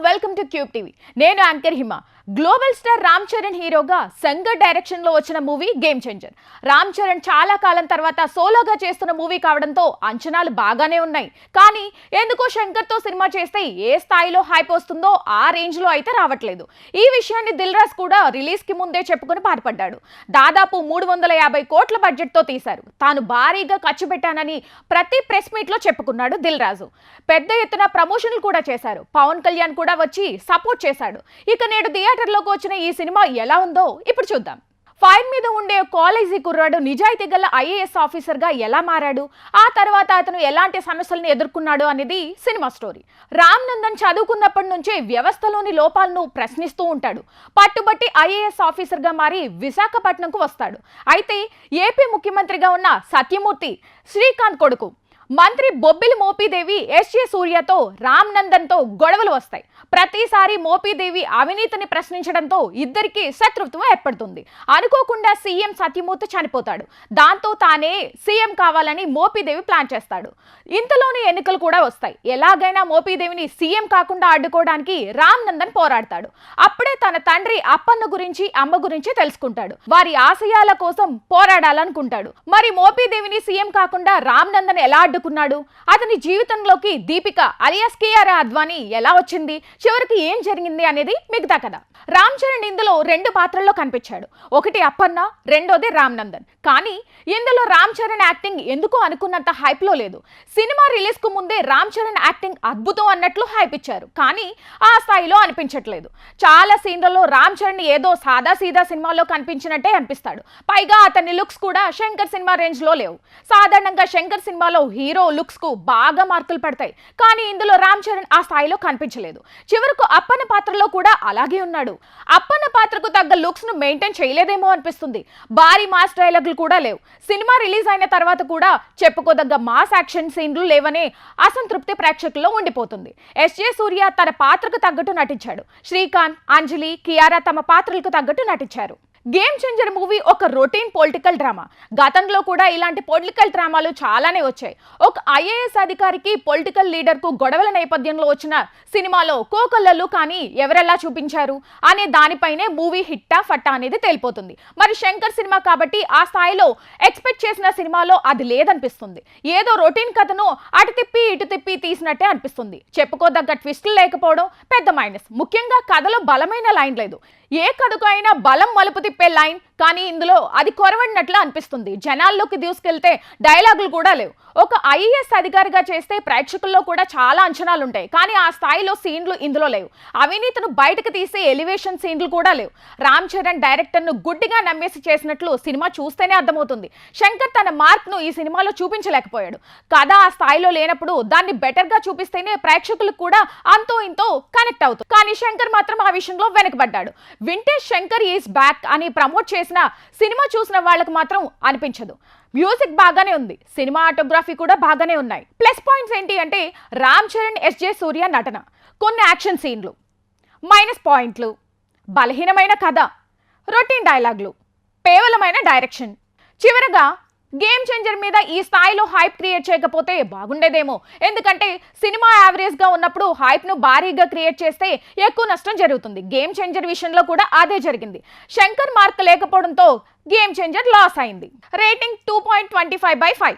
Welcome to cube TV. నేను anchor హిమ. Global star Ram Charan హీరోగా Shankar direction లో వచ్చిన movie game changer. Ram Charan చాలా కాలం తర్వాత సోలోగా చేస్తున్న మూవీ కావడంతో అంచనాలు బాగానే ఉన్నాయి. కానీ ఎందుకో శంకర్ తో సినిమా చేస్తే ఏ స్థాయిలో హైప్ వస్తుందో ఆ రేంజ్ లో అయితే రావట్లేదు. ఈ విషయాన్ని దిల్ రాజు కూడా రిలీజ్ కి ముందే చెప్పుకొని పారిపడ్డాడు. దాదాపు 350 కోట్ల బడ్జెట్ తో తీశారు. తాను భారీగా ఖర్చు పెట్టానని ప్రతి ప్రెస్ మీట్ లో చెప్పుకున్నాడు దిల్ రాజు. పెద్ద ఎత్తున ప్రమోషన్లు కూడా చేశారు. పవన్ కళ్యాణ్ కూడా వచ్చి సపోర్ట్ చేశాడు. ఇక నేడు థియేటర్లోకి వచ్చిన ఈ సినిమా ఎలా ఉందో ఇప్పుడు చూద్దాం. ఫైర్ మీద ఉండే కాలేజీ కుర్రాడు నిజాయితీ గల ఐఏఎస్ ఆఫీసర్గా ఎలా మారాడు, ఆ తర్వాత అతను ఎలాంటి సమస్యలను ఎదుర్కొన్నాడు అనేది సినిమా స్టోరీ. రామ్ నందన్ చదువుకున్నప్పటి నుంచే వ్యవస్థలోని లోపాలను ప్రశ్నిస్తూ ఉంటాడు. పట్టుబట్టి ఐఏఎస్ ఆఫీసర్గా మారి విశాఖపట్నంకు వస్తాడు. అయితే ఏపీ ముఖ్యమంత్రిగా ఉన్న సత్యమూర్తి శ్రీకాంత్ కొడుకు మంత్రి బొబ్బిలి మోపీదేవి ఎస్జే సూర్యతో రామ్ నందన్తో గొడవలు వస్తాయి. ప్రతిసారి మోపీదేవి అవినీతిని ప్రశ్నించడంతో ఇద్దరికి శత్రుత్వం ఏర్పడుతుంది. అనుకోకుండా సీఎం సత్యమూర్తి చనిపోతాడు. దాంతో తానే సీఎం కావాలని మోపీదేవి ప్లాన్ చేస్తాడు. ఇంతలోనే ఎన్నికలు కూడా వస్తాయి. ఎలాగైనా మోపీదేవిని సీఎం కాకుండా అడ్డుకోవడానికి రామ్ నందన్ పోరాడతాడు. అప్పుడే తన తండ్రి అప్పన్న గురించి అమ్మ గురించి తెలుసుకుంటాడు. వారి ఆశయాల కోసం పోరాడాలనుకుంటాడు. మరి మోపీదేవిని సీఎం కాకుండా రామ్ నందన్ ఎలా అడ్డుకున్నాడు? అతని జీవితంలోకి దీపిక అలియాస్ కియారా అద్వానీ ఎలా వచ్చింది? చివరికి ఏం జరిగింది అనేది మిగతా కథ. రామ్ చరణ్ ఇందులో 2 పాత్రల్లో కనిపించాడు. ఒకటి అప్పన్న, రెండోది రామ్ నందన్. కానీ ఇందులో రామ్ చరణ్ యాక్టింగ్ ఎందుకో అనుకున్నంత హైప్ లో లేదు. సినిమా రిలీజ్ కు ముందే రామ్ చరణ్ యాక్టింగ్ అద్భుతం అన్నట్లు హైప్ ఇచ్చారు. కానీ ఆ స్థాయిలో అనిపించట్లేదు. చాలా సీన్లలో రామ్ చరణ్ ఏదో సాదా సీదా సినిమాలో కనిపించినట్టే అనిపిస్తాడు. పైగా అతని లుక్స్ కూడా శంకర్ సినిమా రేంజ్ లో లేవు. సాధారణంగా శంకర్ సినిమాలో హీరో లుక్స్ కు బాగా మార్కులు పడతాయి. కానీ ఇందులో రామ్ చరణ్ ఆ స్థాయిలో కనిపించలేదు. చివరకు అప్పన్న పాత్రలో కూడా అలాగే ఉన్నాడు. అప్పన్న పాత్రకు తగ్గ లుక్స్ ను మెయింటైన్ చేయలేదేమో అనిపిస్తుంది. భారీ మాస్ డైలాగులు కూడా లేవు. సినిమా రిలీజ్ అయిన తర్వాత కూడా చెప్పుకోదగ్గ మాస్ యాక్షన్ సీన్లు లేవనే అసంతృప్తి ప్రేక్షకుల్లో ఉండిపోతుంది. ఎస్జే సూర్య తన పాత్రకు తగ్గట్టు నటించాడు. శ్రీకాంత్, అంజలి, కియారా తమ పాత్రలకు తగ్గట్టు నటించారు. గేమ్ చేంజర్ మూవీ ఒక రొటీన్ పొలిటికల్ డ్రామా. గతంలో కూడా ఇలాంటి పొలిటికల్ డ్రామాలు చాలానే వచ్చాయి. ఒక ఐఏఎస్ అధికారికి పొలిటికల్ లీడర్కు గొడవల నేపథ్యంలో వచ్చిన సినిమాలో కోకొల్లలు కానీ ఎవరెలా చూపించారు అనే దానిపైనే మూవీ హిట్టా ఫట్టా అనేది తేలిపోతుంది. మరి శంకర్ సినిమా కాబట్టి ఆ స్థాయిలో ఎక్స్పెక్ట్ చేసిన సినిమాలో అది లేదనిపిస్తుంది. ఏదో రొటీన్ కథను అటు తిప్పి ఇటు తిప్పి తీసినట్టే అనిపిస్తుంది. చెప్పుకోదగ్గ ట్విస్టులు లేకపోవడం పెద్ద మైనస్. ముఖ్యంగా కథలో బలమైన లైన్ లేదు. ఏ కథకు అయినా బలం మలుపు తిప్పే లైన్, కానీ ఇందులో అది కొరవడినట్లు అనిపిస్తుంది. జనాల్లోకి దూసుకెళ్తే డైలాగులు కూడా లేవు. ఒక ఐఏఎస్ అధికారిగా చేస్తే ప్రేక్షకుల్లో కూడా చాలా అంచనాలు ఉంటాయి. కానీ ఆ స్థాయిలో సీన్లు ఇందులో లేవు. అవినీతిను బయటకు తీసే ఎలివేషన్ సీన్లు కూడా లేవు. రామ్ చరణ్ డైరెక్టర్ను గుడ్డిగా నమ్మేసి చేసినట్లు సినిమా చూస్తేనే అర్థమవుతుంది. శంకర్ తన మార్క్ను ఈ సినిమాలో చూపించలేకపోయాడు. కథ ఆ స్థాయిలో లేనప్పుడు దాన్ని బెటర్గా చూపిస్తేనే ప్రేక్షకులకు కూడా అంతో ఇంతో కనెక్ట్ అవుతుంది. కానీ శంకర్ మాత్రం ఆ విషయంలో వెనకబడ్డాడు. వింటేజ్ శంకర్ ఈజ్ బ్యాక్ అని ప్రమోట్ చేసిన సినిమా చూసిన వాళ్ళకి మాత్రం అనిపించదు. మ్యూజిక్ బాగానే ఉంది. సినిమాటోగ్రఫీ కూడా బాగానే ఉన్నాయి. ప్లస్ పాయింట్స్ ఏంటి అంటే రామ్ చరణ్, ఎస్జే సూర్య నటన, కొన్ని యాక్షన్ సీన్లు. మైనస్ పాయింట్లు బలహీనమైన కథ, రొటీన్ డైలాగులు, పేవలమైన డైరెక్షన్. చివరగా గేమ్ చేంజర్ మీద ఈ స్థాయిలో హైప్ క్రియేట్ చేయకపోతే బాగుండేదేమో. ఎందుకంటే సినిమా యావరేజ్గా ఉన్నప్పుడు హైప్ను భారీగా క్రియేట్ చేస్తే ఎక్కువ నష్టం జరుగుతుంది. గేమ్ చేంజర్ విషయంలో కూడా అదే జరిగింది. శంకర్ మార్క్ లేకపోవడంతో గేమ్ చేంజర్ లాస్ అయింది. రేటింగ్ 2.25/5.